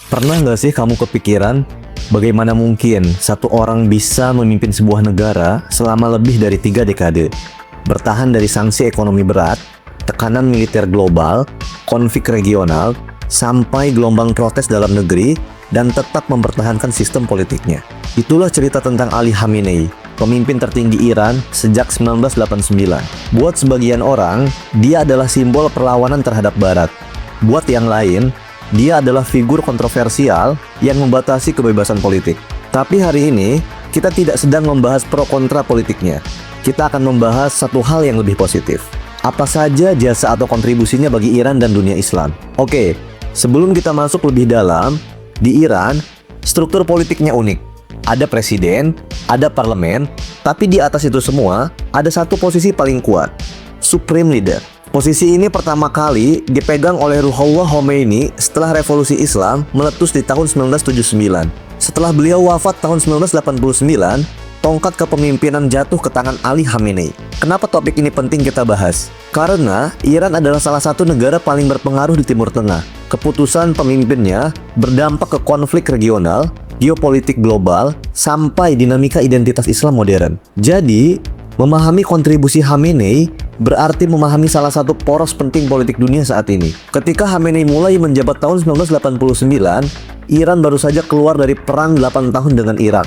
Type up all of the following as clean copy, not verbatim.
Pernah nggak sih kamu kepikiran bagaimana mungkin satu orang bisa memimpin sebuah negara selama lebih dari 3 dekade, bertahan dari sanksi ekonomi berat, tekanan militer global, konflik regional, sampai gelombang protes dalam negeri, dan tetap mempertahankan sistem politiknya? Itulah cerita tentang Ali Khamenei, pemimpin tertinggi Iran sejak 1989. Buat sebagian orang, dia adalah simbol perlawanan terhadap Barat. Buat yang lain, dia adalah figur kontroversial yang membatasi kebebasan politik. Tapi hari ini, kita tidak sedang membahas pro kontra politiknya. Kita akan membahas satu hal yang lebih positif. Apa saja jasa atau kontribusinya bagi Iran dan dunia Islam? Oke, sebelum kita masuk lebih dalam, di Iran, struktur politiknya unik. Ada presiden, ada parlemen, tapi di atas itu semua, ada satu posisi paling kuat, Supreme Leader. Posisi ini pertama kali dipegang oleh Ruhollah Khomeini setelah revolusi Islam meletus di tahun 1979. Setelah beliau wafat tahun 1989, tongkat kepemimpinan jatuh ke tangan Ali Khamenei. Kenapa topik ini penting kita bahas? Karena Iran adalah salah satu negara paling berpengaruh di Timur Tengah. Keputusan pemimpinnya berdampak ke konflik regional, geopolitik global, sampai dinamika identitas Islam modern. Jadi, memahami kontribusi Khamenei berarti memahami salah satu poros penting politik dunia saat ini. Ketika Khamenei mulai menjabat tahun 1989, Iran baru saja keluar dari perang 8 tahun dengan Irak.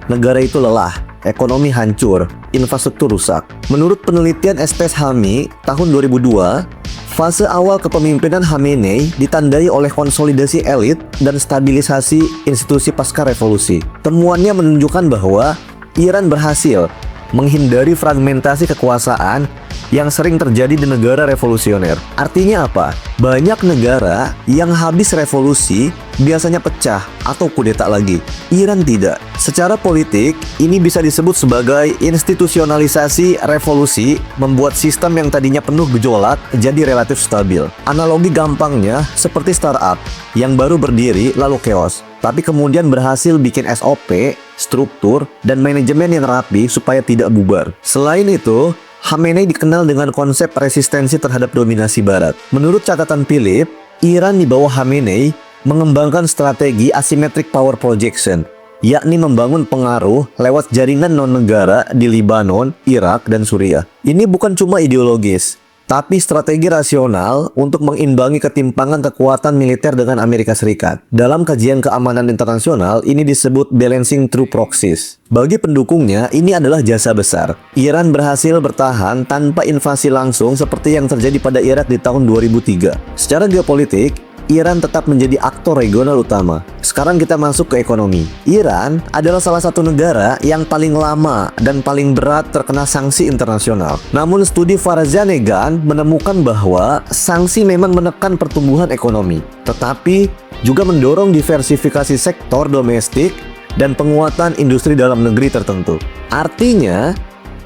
Negara itu lelah, ekonomi hancur, infrastruktur rusak. Menurut penelitian STS Hami tahun 2002, fase awal kepemimpinan Khamenei ditandai oleh konsolidasi elit dan stabilisasi institusi pasca revolusi. Temuannya menunjukkan bahwa Iran berhasil menghindari fragmentasi kekuasaan yang sering terjadi di negara revolusioner. Artinya apa? Banyak negara yang habis revolusi biasanya pecah atau kudeta lagi. Iran tidak. Secara politik, ini bisa disebut sebagai institusionalisasi revolusi, membuat sistem yang tadinya penuh gejolak jadi relatif stabil. Analogi gampangnya seperti startup yang baru berdiri lalu chaos, tapi kemudian berhasil bikin SOP, struktur, dan manajemen yang rapi supaya tidak bubar. Selain itu, Khamenei dikenal dengan konsep resistensi terhadap dominasi Barat. Menurut catatan Philip, Iran di bawah Khamenei mengembangkan strategi asymmetric power projection, yakni membangun pengaruh lewat jaringan non-negara di Lebanon, Irak, dan Suriah. Ini bukan cuma ideologis, tapi strategi rasional untuk mengimbangi ketimpangan kekuatan militer dengan Amerika Serikat. Dalam kajian keamanan internasional, ini disebut balancing through proxies. Bagi pendukungnya, ini adalah jasa besar. Iran berhasil bertahan tanpa invasi langsung seperti yang terjadi pada Irak di tahun 2003. Secara geopolitik, Iran tetap menjadi aktor regional utama. Sekarang kita masuk ke ekonomi. Iran adalah salah satu negara yang paling lama dan paling berat terkena sanksi internasional. Namun studi Farzaneh-Gan menemukan bahwa sanksi memang menekan pertumbuhan ekonomi, tetapi juga mendorong diversifikasi sektor domestik dan penguatan industri dalam negeri tertentu. Artinya,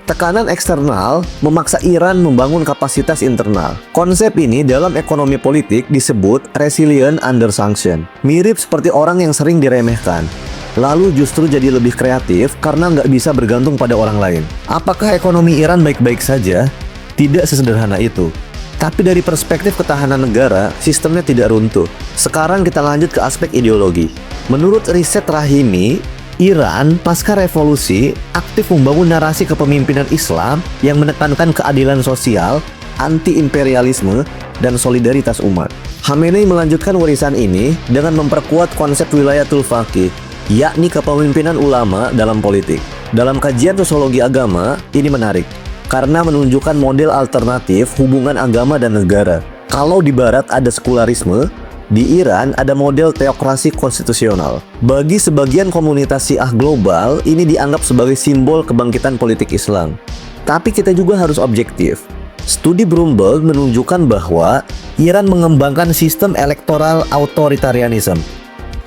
tekanan eksternal memaksa Iran membangun kapasitas internal. Konsep ini dalam ekonomi politik disebut resilient under sanction. Mirip seperti orang yang sering diremehkan, lalu justru jadi lebih kreatif karena nggak bisa bergantung pada orang lain. Apakah ekonomi Iran baik-baik saja? Tidak sesederhana itu. Tapi dari perspektif ketahanan negara, sistemnya tidak runtuh. Sekarang kita lanjut ke aspek ideologi. Menurut riset Rahimi, Iran pasca revolusi aktif membangun narasi kepemimpinan Islam yang menekankan keadilan sosial, anti-imperialisme, dan solidaritas umat. Khamenei melanjutkan warisan ini dengan memperkuat konsep wilayatul faqih, yakni kepemimpinan ulama dalam politik. Dalam kajian sosiologi agama, ini menarik karena menunjukkan model alternatif hubungan agama dan negara. Kalau di Barat ada sekularisme, di Iran ada model teokrasi konstitusional. Bagi sebagian komunitas Syiah global, ini dianggap sebagai simbol kebangkitan politik Islam. Tapi kita juga harus objektif. Studi Bloomberg menunjukkan bahwa Iran mengembangkan sistem elektoral authoritarianism.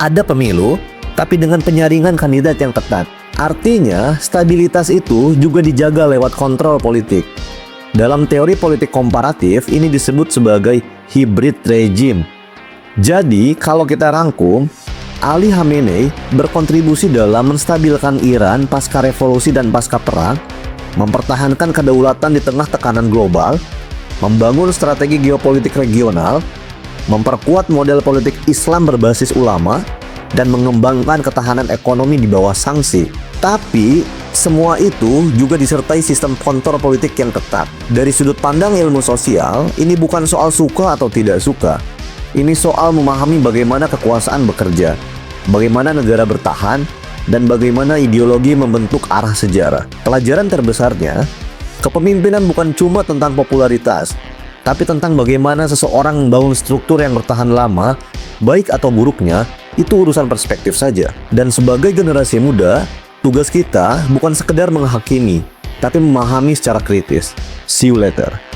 Ada pemilu, tapi dengan penyaringan kandidat yang ketat. Artinya, stabilitas itu juga dijaga lewat kontrol politik. Dalam teori politik komparatif, ini disebut sebagai hybrid regime. Jadi, kalau kita rangkum, Ali Khamenei berkontribusi dalam menstabilkan Iran pasca revolusi dan pasca perang, mempertahankan kedaulatan di tengah tekanan global, membangun strategi geopolitik regional, memperkuat model politik Islam berbasis ulama, dan mengembangkan ketahanan ekonomi di bawah sanksi. Tapi, semua itu juga disertai sistem kontrol politik yang ketat. Dari sudut pandang ilmu sosial, ini bukan soal suka atau tidak suka. Ini soal memahami bagaimana kekuasaan bekerja, bagaimana negara bertahan, dan bagaimana ideologi membentuk arah sejarah. Pelajaran terbesarnya, kepemimpinan bukan cuma tentang popularitas, tapi tentang bagaimana seseorang membangun struktur yang bertahan lama, baik atau buruknya, itu urusan perspektif saja. Dan sebagai generasi muda, tugas kita bukan sekedar menghakimi, tapi memahami secara kritis. See you later.